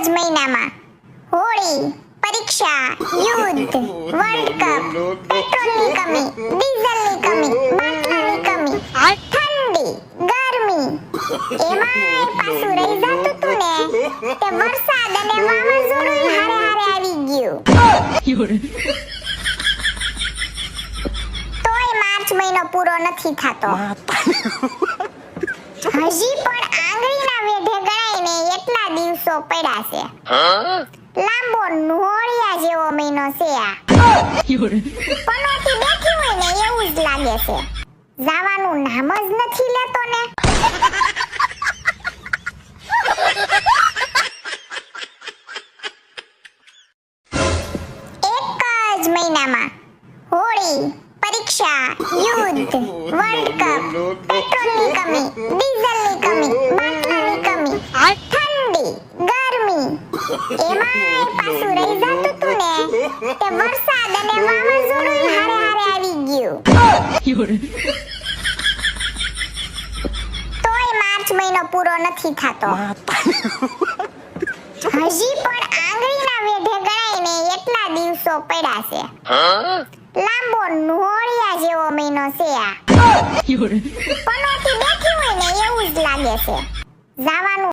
જ મહિનામાં હોળી, પરીક્ષા, યુદ્ધ, વર્લ્ડ કપ, પેટ્રોલની કમી, ડીઝલની કમી, બાટલાની કમી, ઠંડી, ગરમી, એમાંય પાછું રહી જતું તું ને તે વરસાદ અને વાવાઝોડું હારે હારે આવી ગયું. તોય માર્ચ મહિનો પૂરો નથી થતો. હજી પણ આંગળીના વેઢે ગણાઈને એટલા દિવસો પડ્યા છે. લાંબો નોળિયા જેવો મહિનો છે આ. પનોતી બેઠી હોય ને એવું જ લાગે છે. જવાનું નામ જ નથી લેતો ને. એક જ મહિનામાં હોળી, પરીક્ષા, યુદ્ધ, વર્લ્ડ કપ, પેટ્રોલની કમી, ડીઝલની કમી, બાટલાની કમી, ઠંડી, ગરમી, એમાંય પાછું રહી જતું તું ને તે વરસાદ અને વાવાઝોડું હારે હારે આવી ગયું. તોય માર્ચ મહિનો પૂરો નથી થતો. હજી પણ આંગળીના વેઢે ગણાઈને એટલા દિવસો પડ્યા છે. લાંબો નોળિયા જેવો મહિનો છે આ. પનોતી બેઠી હોય ને એવું જ લાગે છે. જવાનું